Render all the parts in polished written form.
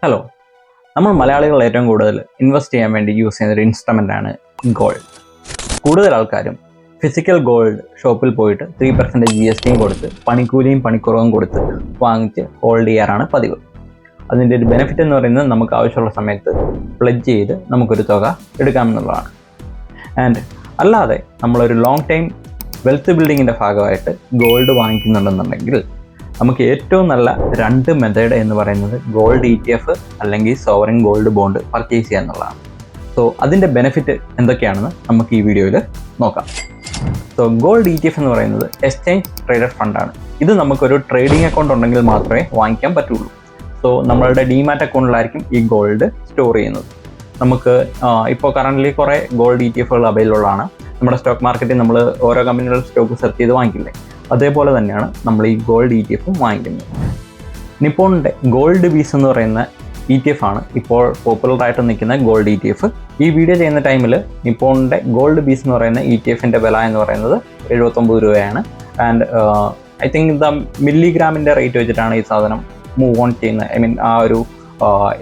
Hello, നമ്മൾ മലയാളികൾ ഏറ്റവും കൂടുതൽ ഇൻവെസ്റ്റ് ചെയ്യാൻ വേണ്ടി യൂസ് ചെയ്യുന്ന ഒരു ഇൻസ്ട്രുമെൻ്റ് ആണ് ഗോൾഡ്. കൂടുതൽ ആൾക്കാരും ഫിസിക്കൽ ഗോൾഡ് ഷോപ്പിൽ പോയിട്ട് 3% GST കൊടുത്ത് പണിക്കൂലിയും പണിക്കുറവും കൊടുത്ത് വാങ്ങിച്ച് ഹോൾഡ് ചെയ്യാറാണ് പതിവ്. അതിൻ്റെ ഒരു ബെനിഫിറ്റ് എന്ന് പറയുന്നത് നമുക്ക് ആവശ്യമുള്ള സമയത്ത് പ്ലെഡ്ജ് ചെയ്ത് നമുക്കൊരു തുക എടുക്കാമെന്നുള്ളതാണ്. ആൻഡ് അല്ലാതെ നമ്മളൊരു ലോങ് ടൈം വെൽത്ത് ബിൽഡിങ്ങിൻ്റെ ഭാഗമായിട്ട് ഗോൾഡ് വാങ്ങിക്കുന്നുണ്ടെന്നുണ്ടെങ്കിൽ നമുക്ക് ഏറ്റവും നല്ല രണ്ട് മെത്തേഡ് എന്ന് പറയുന്നത് ഗോൾഡ് ETF അല്ലെങ്കിൽ സോവറിൻ ഗോൾഡ് ബോണ്ട് പർച്ചേസ് ചെയ്യുക എന്നുള്ളതാണ്. സോ അതിൻ്റെ ബെനിഫിറ്റ് എന്തൊക്കെയാണെന്ന് നമുക്ക് ഈ വീഡിയോയിൽ നോക്കാം. സോ ഗോൾഡ് ETF എന്ന് പറയുന്നത് എക്സ്ചേഞ്ച് ട്രേഡഡ് ഫണ്ടാണ്. ഇത് നമുക്കൊരു ട്രേഡിംഗ് അക്കൗണ്ട് ഉണ്ടെങ്കിൽ മാത്രമേ വാങ്ങിക്കാൻ പറ്റുള്ളൂ. സോ നമ്മളുടെ ഡിമാറ്റ് അക്കൗണ്ടിലായിരിക്കും ഈ ഗോൾഡ് സ്റ്റോർ ചെയ്യുന്നത്. നമുക്ക് ഇപ്പോൾ കറൻ്റ്ലി കുറേ ഗോൾഡ് ETFകൾ അവൈലബിൾ ആണ്. നമ്മുടെ സ്റ്റോക്ക് മാർക്കറ്റിൽ നമ്മൾ ഓരോ കമ്പനികളുടെ സ്റ്റോക്ക് സെർച്ച് ചെയ്ത് വാങ്ങിക്കില്ലേ, അതേപോലെ തന്നെയാണ് നമ്മൾ ഈ ഗോൾഡ് ETF വാങ്ങിക്കുന്നത്. നിപ്പോണിൻ്റെ ഗോൾഡ് ബീസ് എന്ന് പറയുന്ന ETF ആണ് ഇപ്പോൾ പോപ്പുലറായിട്ട് നിൽക്കുന്ന ഗോൾഡ് ETF. ഈ വീഡിയോ ചെയ്യുന്ന ടൈമിൽ നിപ്പോണിൻ്റെ ഗോൾഡ് ബീസ് എന്ന് പറയുന്ന ETFൻ്റെ വില എന്ന് പറയുന്നത് 79 രൂപയാണ്. ആൻഡ് ഐ തിങ്ക് മില്ലിഗ്രാമിൻ്റെ റേറ്റ് വെച്ചിട്ടാണ് ഈ സാധനം മൂവ് ഓൺ ചെയ്യുന്നത്. ആ ഒരു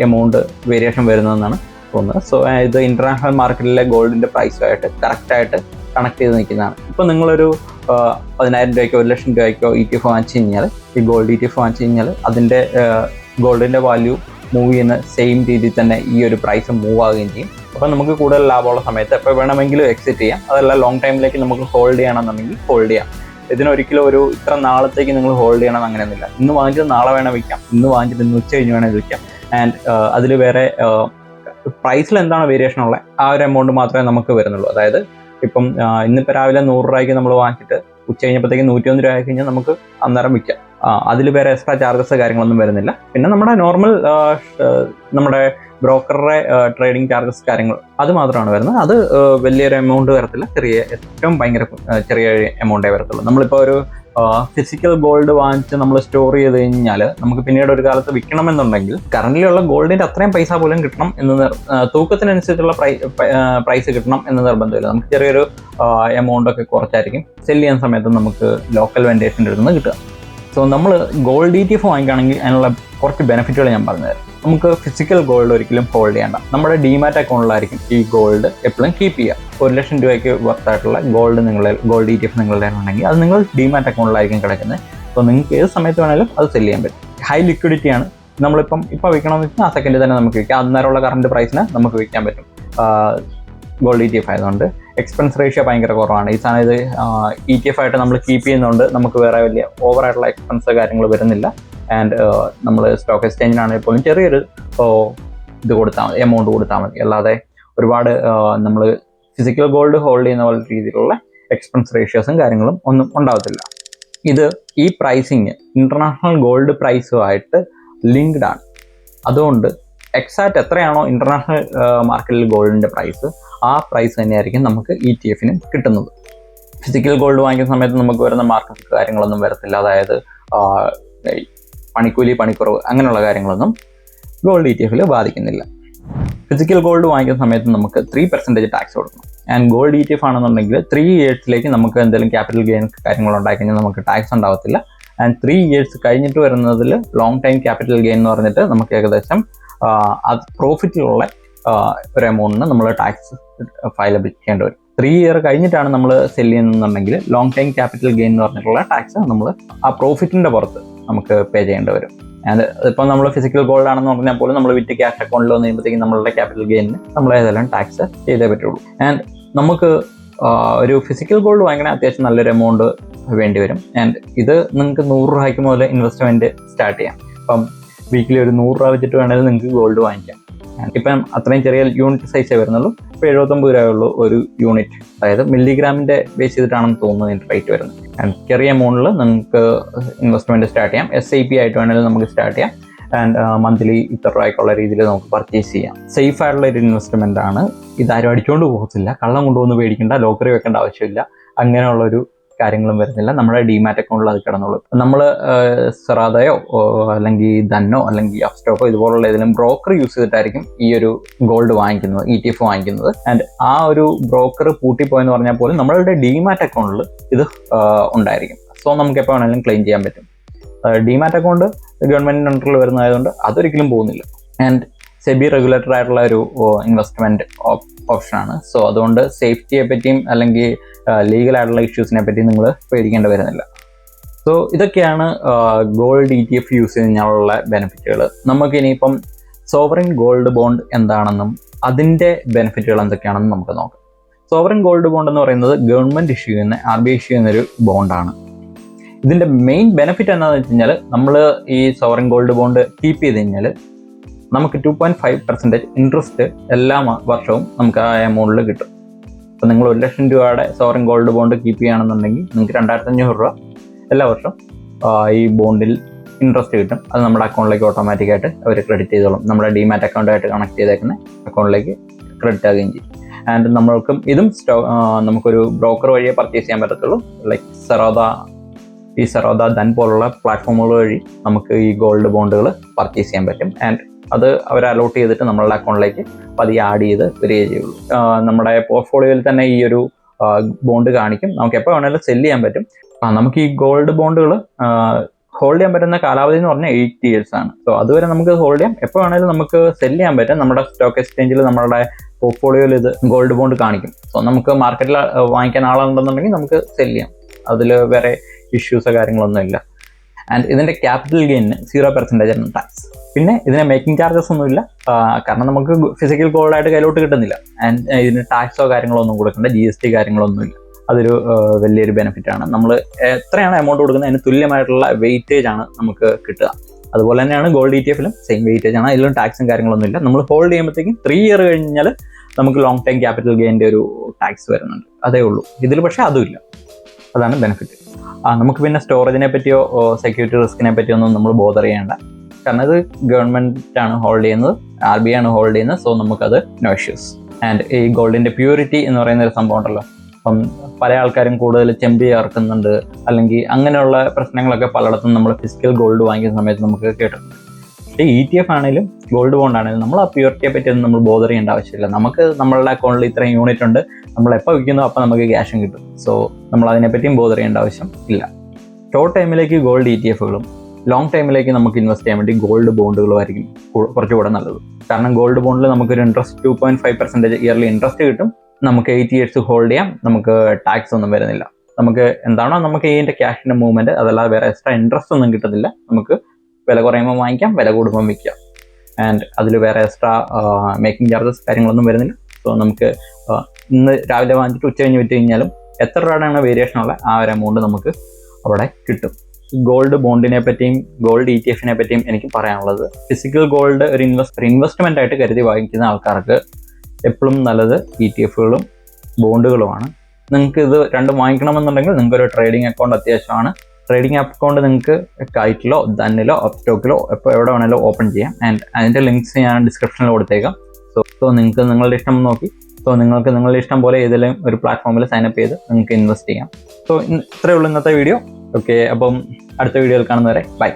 എമൗണ്ട് വേരിയേഷൻ വരുന്നതെന്നാണ് തോന്നുന്നത്. സോ ഇത് ഇൻ്റർനാഷണൽ മാർക്കറ്റിലെ ഗോൾഡിൻ്റെ പ്രൈസുമായിട്ട് കറക്റ്റായിട്ട് കണക്ട് ചെയ്ത് നിൽക്കുന്നതാണ്. ഇപ്പോൾ നിങ്ങളൊരു 10,000 രൂപയ്ക്കോ 1,00,000 രൂപയ്ക്കോ ETF വാങ്ങിച്ചു കഴിഞ്ഞാൽ, ഈ ഗോൾഡ് ETF വാങ്ങിച്ചു കഴിഞ്ഞാൽ അതിൻ്റെ ഗോൾഡിൻ്റെ വാല്യൂ മൂവ് ചെയ്യുന്ന സെയിം രീതിയിൽ തന്നെ ഈ ഒരു പ്രൈസ് മൂവ് ആവുകയും ചെയ്യും. അപ്പോൾ നമുക്ക് കൂടുതൽ ലാഭമുള്ള സമയത്ത് എപ്പോൾ വേണമെങ്കിലും എക്സിറ്റ് ചെയ്യാം. അതല്ല ലോങ് ടൈമിലേക്ക് നമുക്ക് ഹോൾഡ് ചെയ്യണമെന്നുണ്ടെങ്കിൽ ഹോൾഡ് ചെയ്യാം. ഇതിനൊരിക്കലും ഒരു ഇത്ര നാളത്തേക്ക് നിങ്ങൾ ഹോൾഡ് ചെയ്യണം അങ്ങനെയൊന്നുമില്ല. ഇന്ന് വാങ്ങിച്ചത് നാളെ വേണം വിൽക്കാം, ഇന്ന് വാങ്ങിച്ചിട്ട് ഇന്ന് ഉച്ച കഴിഞ്ഞ് വേണമെങ്കിൽ വിൽക്കാം. ആൻഡ് അതിൽ വേറെ പ്രൈസിൽ എന്താണ് വേരിയേഷൻ ഉള്ളത് ആ ഒരു എമൗണ്ട് മാത്രമേ നമുക്ക് വരുന്നുള്ളൂ. അതായത് ഇപ്പം ഇന്നിപ്പോൾ രാവിലെ 100 രൂപയ്ക്ക് നമ്മൾ വാങ്ങിച്ചിട്ട് ഉച്ച കഴിഞ്ഞപ്പോഴത്തേക്ക് 101 രൂപ ആയി കഴിഞ്ഞാൽ നമുക്ക് അന്നേരം വിൽക്കാം. അതിൽ വേറെ എക്സ്ട്രാ ചാർജസ് കാര്യങ്ങളൊന്നും വരുന്നില്ല. പിന്നെ നമ്മുടെ നോർമൽ നമ്മുടെ ബ്രോക്കറുടെ ട്രേഡിംഗ് ചാർജസ് കാര്യങ്ങൾ അത് മാത്രമാണ് വരുന്നത്. അത് വലിയൊരു എമൗണ്ട് വരത്തില്ല, ഏറ്റവും ഭയങ്കര ചെറിയ എമൗണ്ടേ വരത്തുള്ളൂ. നമ്മളിപ്പോൾ ഒരു ഫിസിക്കൽ ഗോൾഡ് വാങ്ങിച്ച് നമ്മൾ സ്റ്റോർ ചെയ്ത് കഴിഞ്ഞാൽ നമുക്ക് പിന്നീട് ഒരു കാലത്ത് വിൽക്കണമെന്നുണ്ടെങ്കിൽ കറൻ്റ്ലി ഉള്ള ഗോൾഡിൻ്റെ അത്രയും പൈസ പോലും കിട്ടണം എന്ന് തൂക്കത്തിനനുസരിച്ചുള്ള പ്രൈസ് കിട്ടണം എന്ന് നിർബന്ധമില്ല. നമുക്ക് ചെറിയൊരു എമൗണ്ടൊക്കെ കുറച്ചായിരിക്കും സെല് ചെയ്യുന്ന സമയത്ത് നമുക്ക് ലോക്കൽ വെൻഡേഴ്സിൻ്റെ അടുത്ത് നിന്ന് കിട്ടുക. സോ നമ്മൾ ഗോൾഡ് ETF വാങ്ങിക്കുകയാണെങ്കിൽ അതിനുള്ള കുറച്ച് ബെനിഫിറ്റുകൾ ഞാൻ പറഞ്ഞുതരാം. നമുക്ക് ഫിസിക്കൽ ഗോൾഡ് ഒരിക്കലും ഹോൾഡ് ചെയ്യേണ്ട. നമ്മുടെ ഡിമാറ്റ് അക്കൗണ്ടിലായിരിക്കും ഈ ഗോൾഡ് എപ്പോഴും കീപ്പ് ചെയ്യുക. 1,00,000 രൂപയ്ക്ക് വർത്തായിട്ടുള്ള ഗോൾഡ് ഗോൾഡ് ETF നിങ്ങളുടെ ഉണ്ടെങ്കിൽ അത് നിങ്ങൾ ഡിമാറ്റ് അക്കൗണ്ടിലായിരിക്കും കിടക്കുന്നത്. അപ്പോൾ നിങ്ങൾക്ക് ഏത് സമയത്ത് വേണമെങ്കിലും അത് സെല് ചെയ്യാൻ പറ്റും. ഹൈ ലിക്വിഡിറ്റിയാണ്. നമ്മളിപ്പോൾ വിൽക്കണമെന്ന് വെച്ചാൽ ആ സെക്കൻഡിൽ തന്നെ നമുക്ക് വിൽക്കാം. അന്നേരമുള്ള കറണ്ട് പ്രൈസിന് നമുക്ക് വിൽക്കാൻ പറ്റും. ഗോൾഡ് ETF ആയതുകൊണ്ട് എക്സ്പെൻസ് റേഷ്യോ ഭയങ്കര കുറവാണ്. ഈ സാധനം ഇത് ETF ആയിട്ട് നമ്മൾ കീപ്പ് ചെയ്യുന്നതുകൊണ്ട് നമുക്ക് വേറെ വലിയ ഓവറായിട്ടുള്ള എക്സ്പെൻസ് കാര്യങ്ങൾ വരുന്നില്ല. ആൻഡ് നമ്മൾ സ്റ്റോക്ക് എക്സ്ചേഞ്ചിനാണെങ്കിൽ പോലും ചെറിയൊരു ഇത് കൊടുത്താൽ മതി, എമൗണ്ട് കൊടുത്താൽ മതി. അല്ലാതെ ഒരുപാട് നമ്മൾ ഫിസിക്കൽ ഗോൾഡ് ഹോൾഡ് ചെയ്യുന്ന പോലെ രീതിയിലുള്ള എക്സ്പെൻസ് റേഷ്യോസും കാര്യങ്ങളും ഒന്നും ഉണ്ടാകത്തില്ല. ഈ പ്രൈസിങ് ഇൻ്റർനാഷണൽ ഗോൾഡ് പ്രൈസുമായിട്ട് ലിങ്ക്ഡ് ആണ്. അതുകൊണ്ട് എക്സാക്റ്റ് എത്രയാണോ ഇൻ്റർനാഷണൽ മാർക്കറ്റിൽ ഗോൾഡിൻ്റെ പ്രൈസ്, ആ പ്രൈസ് തന്നെയായിരിക്കും നമുക്ക് ETF-നും കിട്ടുന്നത്. ഫിസിക്കൽ ഗോൾഡ് വാങ്ങിക്കുന്ന സമയത്ത് നമുക്ക് വരുന്ന മാർക്കറ്റ് കാര്യങ്ങളൊന്നും വരത്തില്ല. അതായത് പണിക്കൂലി പണിക്കുറവ് അങ്ങനെയുള്ള കാര്യങ്ങളൊന്നും ഗോൾഡ് ETF-ൽ ബാധിക്കുന്നില്ല. ഫിസിക്കൽ ഗോൾഡ് വാങ്ങിക്കുന്ന സമയത്ത് നമുക്ക് 3% ടാക്സ് കൊടുക്കണം. ആൻഡ് ഗോൾഡ് ETF ആണെന്നുണ്ടെങ്കിൽ 3 ഇയേഴ്സിലേക്ക് നമുക്ക് എന്തെങ്കിലും ക്യാപിറ്റൽ ഗെയിൻ കാര്യങ്ങൾ ഉണ്ടായി കഴിഞ്ഞാൽ നമുക്ക് ടാക്സ് ഉണ്ടാവത്തില്ല. ആൻഡ് 3 ഇയേഴ്സ് കഴിഞ്ഞിട്ട് വരുന്നതിൽ ലോങ് ടൈം ക്യാപിറ്റൽ ഗെയിൻ എന്ന് പറഞ്ഞിട്ട് നമുക്ക് ഏകദേശം അത് പ്രോഫിറ്റിലുള്ള ഒരു എമൗണ്ടിന് നമ്മൾ ടാക്സ് ഫയലബിൾ ചെയ്യേണ്ടി വരും. 3 ഇയർ കഴിഞ്ഞിട്ടാണ് നമ്മൾ സെല് ചെയ്യുന്നുണ്ടെങ്കിൽ ലോങ് ടൈം ക്യാപിറ്റൽ ഗെയിൻ എന്ന് പറഞ്ഞിട്ടുള്ള ടാക്സ് നമ്മൾ ആ പ്രോഫിറ്റിൻ്റെ പുറത്ത് നമുക്ക് പേ ചെയ്യേണ്ടി വരും. ആൻഡ് ഇപ്പോൾ നമ്മൾ ഫിസിക്കൽ ഗോൾഡ് ആണെന്ന് പറഞ്ഞാൽ പോലും നമ്മൾ വിറ്റ് ക്യാഷ് അക്കൗണ്ടിൽ വന്ന് കഴിയുമ്പോഴത്തേക്കും നമ്മളുടെ ക്യാപിറ്റൽ ഗെയിനിന് നമ്മൾ ഏതെല്ലാം ടാക്സ് ചെയ്തേ പറ്റുള്ളൂ. ആൻഡ് നമുക്ക് ഒരു ഫിസിക്കൽ ഗോൾഡ് വാങ്ങിക്കണേ അത്യാവശ്യം നല്ലൊരു എമൗണ്ട് വേണ്ടി വരും. ആൻഡ് ഇത് നിങ്ങൾക്ക് 100 രൂപയ്ക്ക് മുതൽ ഇൻവെസ്റ്റ്മെൻറ്റ് സ്റ്റാർട്ട് ചെയ്യാം. ഇപ്പം വീക്കിലി ഒരു 100 രൂപ വെച്ചിട്ട് വേണമെങ്കിൽ നിങ്ങൾക്ക് ഗോൾഡ് വാങ്ങിക്കാം. ഇപ്പം അത്രയും ചെറിയ യൂണിറ്റ് സൈസേ വരുന്നുള്ളൂ. ഇപ്പോൾ 79 രൂപയുള്ളൂ ഒരു യൂണിറ്റ്. അതായത് മില്ലിഗ്രാമിൻ്റെ ബേസ് ചെയ്തിട്ടാണെന്ന് തോന്നുന്നു ഇതിൻ്റെ റേറ്റ് വരുന്നത്. ആൻഡ് ചെറിയ എമൗണ്ടിൽ നിങ്ങൾക്ക് ഇൻവെസ്റ്റ്മെൻറ്റ് സ്റ്റാർട്ട് ചെയ്യാം. SIP ആയിട്ട് വേണമെങ്കിൽ നമുക്ക് സ്റ്റാർട്ട് ചെയ്യാം. ആൻഡ് മന്ത്ലി ഇത്ര രൂപയ്ക്കുള്ള രീതിയിൽ നമുക്ക് പർച്ചേസ് ചെയ്യാം. സേഫ് ആയിട്ടുള്ള ഒരു ഇൻവെസ്റ്റ്മെൻ്റ് ആണ്. ഇതാരും അടിച്ചുകൊണ്ട് പോകത്തില്ല, കള്ളം കൊണ്ടുവന്ന് പേടിക്കേണ്ട, ലോക്കറി വെക്കേണ്ട ആവശ്യമില്ല, അങ്ങനെയുള്ളൊരു കാര്യങ്ങളും വരുന്നില്ല. നമ്മുടെ ഡിമാറ്റ് അക്കൗണ്ടിൽ അത് കിടന്നുള്ളൂ. നമ്മൾ സെറാദയോ അല്ലെങ്കിൽ ധന്നോ അല്ലെങ്കിൽ അപ്സ്റ്റോക്കോ ഇതുപോലുള്ള ഏതെങ്കിലും ബ്രോക്കർ യൂസ് ചെയ്തിട്ടായിരിക്കും ഈ ഒരു ഗോൾഡ് വാങ്ങിക്കുന്നത്, ETF വാങ്ങിക്കുന്നത്. ആൻഡ് ആ ഒരു ബ്രോക്കർ പൂട്ടിപ്പോയെന്ന് പറഞ്ഞാൽ പോലും നമ്മളുടെ ഡിമാറ്റ് അക്കൗണ്ടിൽ ഇത് ഉണ്ടായിരിക്കും. സോ നമുക്ക് എപ്പോൾ വേണമെങ്കിലും ക്ലെയിം ചെയ്യാൻ പറ്റും. ഡിമാറ്റ് അക്കൗണ്ട് ഗവൺമെൻറ്റിൻ്റെ അണ്ടറിൽ വരുന്നതായതുകൊണ്ട് അതൊരിക്കലും പോകുന്നില്ല. ആൻഡ് സെബി റെഗുലേറ്റഡ് ആയിട്ടുള്ള ഒരു ഇൻവെസ്റ്റ്മെൻറ്റ് ഓപ്ഷനാണ്. സോ അതുകൊണ്ട് സേഫ്റ്റിയെ പറ്റിയും അല്ലെങ്കിൽ ലീഗലായിട്ടുള്ള ഇഷ്യൂസിനെ പറ്റിയും നിങ്ങൾ പേടിക്കേണ്ടി വരുന്നില്ല. സോ ഇതൊക്കെയാണ് ഗോൾഡ് ETF യൂസ് ചെയ്യുന്നതിനുള്ള ബെനിഫിറ്റുകൾ. നമുക്കിനിയിപ്പം സോവറിൻ ഗോൾഡ് ബോണ്ട് എന്താണെന്നും അതിൻ്റെ ബെനിഫിറ്റുകൾ എന്തൊക്കെയാണെന്നും നമുക്ക് നോക്കാം. സോവറിൻ ഗോൾഡ് ബോണ്ട് എന്ന് പറയുന്നത് ഗവൺമെൻറ് ഇഷ്യൂ ചെയ്യുന്ന RBI ഇഷ്യൂ ചെയ്യുന്നൊരു ബോണ്ടാണ്. ഇതിൻ്റെ മെയിൻ ബെനിഫിറ്റ് എന്താണെന്ന് വെച്ച് കഴിഞ്ഞാൽ നമ്മൾ ഈ സോവറിൻ ഗോൾഡ് ബോണ്ട് കീപ്പ് ചെയ്ത് കഴിഞ്ഞാൽ നമുക്ക് 2.5% ഇൻട്രസ്റ്റ് എല്ലാ വർഷവും നമുക്ക് ആ എമൗണ്ടിൽ കിട്ടും. അപ്പോൾ നിങ്ങൾ 1 ലക്ഷം രൂപയുടെ സോവറിൻ ഗോൾഡ് ബോണ്ട് കീപ്പ് ചെയ്യുകയാണെന്നുണ്ടെങ്കിൽ നിങ്ങൾക്ക് 2500 രൂപ എല്ലാ വർഷവും ഈ ബോണ്ടിൽ ഇൻട്രസ്റ്റ് കിട്ടും. അത് നമ്മുടെ അക്കൗണ്ടിലേക്ക് ഓട്ടോമാറ്റിക്കായിട്ട് അവർ ക്രെഡിറ്റ് ചെയ്തോളും. നമ്മുടെ ഡിമാറ്റ് അക്കൗണ്ടായിട്ട് കണക്ട് ചെയ്തേക്കുന്ന അക്കൗണ്ടിലേക്ക് ക്രെഡിറ്റ് ആകുകയും ചെയ്യും. ആൻഡ് നമ്മൾക്കും ഇതും നമുക്കൊരു ബ്രോക്കർ വഴിയേ പർച്ചേസ് ചെയ്യാൻ പറ്റത്തുള്ളൂ. ലൈക്ക് സറോദ ധൻ പോലുള്ള പ്ലാറ്റ്ഫോമുകൾ വഴി നമുക്ക് ഈ ഗോൾഡ് ബോണ്ടുകൾ പർച്ചേസ് ചെയ്യാൻ പറ്റും. ആൻഡ് അത് അവർ അലോട്ട് ചെയ്തിട്ട് നമ്മളുടെ അക്കൗണ്ടിലേക്ക് പതിയെ ആഡ് ചെയ്ത് വരികയേ ചെയ്യുള്ളൂ. നമ്മുടെ പോർട്ട്ഫോളിയോയിൽ തന്നെ ഈ ഒരു ബോണ്ട് കാണിക്കും. നമുക്ക് എപ്പോൾ വേണമെങ്കിലും സെല് ചെയ്യാൻ പറ്റും. നമുക്ക് ഈ ഗോൾഡ് ബോണ്ടുകൾ ഹോൾഡ് ചെയ്യാൻ പറ്റുന്ന കാലാവധി എന്ന് പറഞ്ഞാൽ 8 years ആണ്. സോ അതുവരെ നമുക്ക് ഹോൾഡ് ചെയ്യാം. എപ്പോൾ വേണമെങ്കിലും നമുക്ക് സെല് ചെയ്യാൻ പറ്റും. നമ്മുടെ സ്റ്റോക്ക് എക്സ്ചേഞ്ചിൽ നമ്മുടെ പോർട്ട്ഫോളിയോയിൽ ഇത് ഗോൾഡ് ബോണ്ട് കാണിക്കും. സോ നമുക്ക് മാർക്കറ്റിൽ വാങ്ങിക്കാൻ ആളുണ്ടെന്നുണ്ടെങ്കിൽ നമുക്ക് സെല് ചെയ്യാം. അതിൽ വേറെ ഇഷ്യൂസോ കാര്യങ്ങളൊന്നും ഇല്ല. ആൻഡ് ഇതിൻ്റെ ക്യാപിറ്റൽ ഗെയിന് 0% ആണ് ടാക്സ്. പിന്നെ ഇതിന് മേക്കിംഗ് ചാർജസ് ഒന്നുമില്ല, കാരണം നമുക്ക് ഫിസിക്കൽ ഗോൾഡായിട്ട് കയ്യിലോട്ട് കിട്ടുന്നില്ല. ആൻഡ് ഇതിന് ടാക്സോ കാര്യങ്ങളോ ഒന്നും കൊടുക്കേണ്ട, GST കാര്യങ്ങളൊന്നുമില്ല. അതൊരു വലിയൊരു ബെനിഫിറ്റാണ്. നമ്മൾ എത്രയാണ് എമൗണ്ട് കൊടുക്കുന്നത് അതിന് തുല്യമായിട്ടുള്ള വെയിറ്റേജ് ആണ് നമുക്ക് കിട്ടുക. അതുപോലെ തന്നെയാണ് ഗോൾഡ് ETF-ലും സെയിം വെയിറ്റേജ് ആണ്. അതിലും ടാക്സും കാര്യങ്ങളൊന്നുമില്ല. നമ്മൾ ഹോൾഡ് ചെയ്യുമ്പോഴത്തേക്കും 3 year കഴിഞ്ഞാൽ നമുക്ക് ലോങ് ടൈം ക്യാപിറ്റൽ ഗെയിൻ്റെ ഒരു ടാക്സ് വരുന്നുണ്ട്. അതേ ഉള്ളൂ. ഇതിൽ പക്ഷേ അതുമില്ല. അതാണ് ബെനിഫിറ്റ്. നമുക്ക് പിന്നെ സ്റ്റോറേജിനെ പറ്റിയോ സെക്യൂരിറ്റി റിസ്കിനെ പറ്റിയോ ഒന്നും നമ്മൾ ബോധർ ചെയ്യേണ്ട. കാരണം ഇത് ഗവൺമെൻറ്റാണ് ഹോൾഡ് ചെയ്യുന്നത്, RBI ആണ് ഹോൾഡ് ചെയ്യുന്നത്. സോ നമുക്കത് നോ ഇഷ്യൂസ്. ആൻഡ് ഈ ഗോൾഡിൻ്റെ പ്യൂരിറ്റി എന്ന് പറയുന്ന ഒരു സംഭവം ഉണ്ടല്ലോ, അപ്പം പല ആൾക്കാരും കൂടുതൽ ചെമ്പി ചേർക്കുന്നുണ്ട്, അല്ലെങ്കിൽ അങ്ങനെയുള്ള പ്രശ്നങ്ങളൊക്കെ പലയിടത്തും നമ്മൾ ഫിസിക്കൽ ഗോൾഡ് വാങ്ങിക്കുന്ന സമയത്ത് നമുക്ക് കേട്ടിട്ടുണ്ട്. പക്ഷേ ETF ആണെങ്കിലും ഗോൾഡ് ബോണ്ട് ആണെങ്കിലും നമ്മൾ ആ പ്യൂരിറ്റിയെ പറ്റിയൊന്നും നമ്മൾ ബോധർ ചെയ്യേണ്ട ആവശ്യമില്ല. നമുക്ക് നമ്മളുടെ അക്കൗണ്ടിൽ ഇത്രയും യൂണിറ്റ് ഉണ്ട്, നമ്മൾ എപ്പോൾ വിൽക്കുന്നോ അപ്പോൾ നമുക്ക് ക്യാഷും കിട്ടും. സോ നമ്മൾ അതിനെപ്പറ്റിയും ബോധർ ചെയ്യേണ്ട ആവശ്യം ഇല്ല. ഷോർട്ട് ടൈമിലേക്ക് ഗോൾഡ് ETF-കളും ലോങ് ടൈമിലേക്ക് നമുക്ക് ഇൻവെസ്റ്റ് ചെയ്യാൻ വേണ്ടി ഗോൾഡ് ബോണ്ടുകളുമായിരിക്കും കുറച്ചുകൂടെ നല്ലത്. കാരണം ഗോൾഡ് ബോണ്ടിൽ നമുക്കൊരു ഇൻട്രസ്റ്റ് 2.5% ഇയർലി ഇൻട്രസ്റ്റ് കിട്ടും. നമുക്ക് 8 years ഹോൾഡ് ചെയ്യാം. നമുക്ക് ടാക്സ് ഒന്നും വരുന്നില്ല. നമുക്ക് എന്താണോ നമുക്ക് ഇതിൻ്റെ ക്യാഷിൻ്റെ മൂവ്മെൻറ്റ്, അതല്ലാതെ വേറെ എക്സ്ട്രാ ഇൻട്രസ്റ്റ് ഒന്നും കിട്ടത്തില്ല. നമുക്ക് വില കുറയുമ്പോൾ വാങ്ങിക്കാം, വില കൂടുമ്പോൾ വിൽക്കാം. ആൻഡ് അതിൽ വേറെ എക്സ്ട്രാ മേക്കിംഗ് ചാർജസ് കാര്യങ്ങളൊന്നും വരുന്നില്ല. സോ നമുക്ക് ഇന്ന് രാവിലെ വാങ്ങിച്ചിട്ട് ഉച്ച കഴിഞ്ഞ് വിറ്റ് കഴിഞ്ഞാലും എത്ര രൂപയാണ് വേരിയേഷൻ ഉള്ള ആ ഒരു എമൗണ്ട് നമുക്ക് അവിടെ കിട്ടും. ഗോൾഡ് ബോണ്ടിനെ പറ്റിയും ഗോൾഡ് ETF-നെ പറ്റിയും എനിക്ക് പറയാനുള്ളത്, ഫിസിക്കൽ ഗോൾഡ് ഒരു ഇൻവെസ്റ്റ്മെൻ്റ് ആയിട്ട് കരുതി വാങ്ങിക്കുന്ന ആൾക്കാർക്ക് എപ്പോഴും നല്ലത് ETF-കളും ബോണ്ടുകളുമാണ്. നിങ്ങൾക്ക് ഇത് രണ്ടും വാങ്ങിക്കണമെന്നുണ്ടെങ്കിൽ നിങ്ങൾക്കൊരു ട്രേഡിംഗ് അക്കൗണ്ട് അത്യാവശ്യമാണ്. ട്രേഡിംഗ് അക്കൗണ്ട് നിങ്ങൾക്ക് കൈറ്റിലോ ധനിലോ അപ്സ്റ്റോക്കിലോ എവിടെ വേണമെങ്കിലും ഓപ്പൺ ചെയ്യാം. ആൻഡ് അതിൻ്റെ ലിങ്ക്സ് ഞാൻ ഡിസ്ക്രിപ്ഷനിൽ കൊടുത്തേക്കാം. സോ നിങ്ങൾക്ക് നിങ്ങളുടെ ഇഷ്ടം നോക്കി, നിങ്ങൾക്ക് നിങ്ങളുടെ ഇഷ്ടം പോലെ ഏതെങ്കിലും ഒരു പ്ലാറ്റ്ഫോമിൽ സൈനപ്പ് ചെയ്ത് നിങ്ങൾക്ക് ഇൻവെസ്റ്റ് ചെയ്യാം. സോ ഇത്രയേ ഉള്ളൂ ഇന്നത്തെ വീഡിയോ. ഓക്കെ, അപ്പം അടുത്ത വീഡിയോയിൽ കാണുന്നവരെ ബൈ.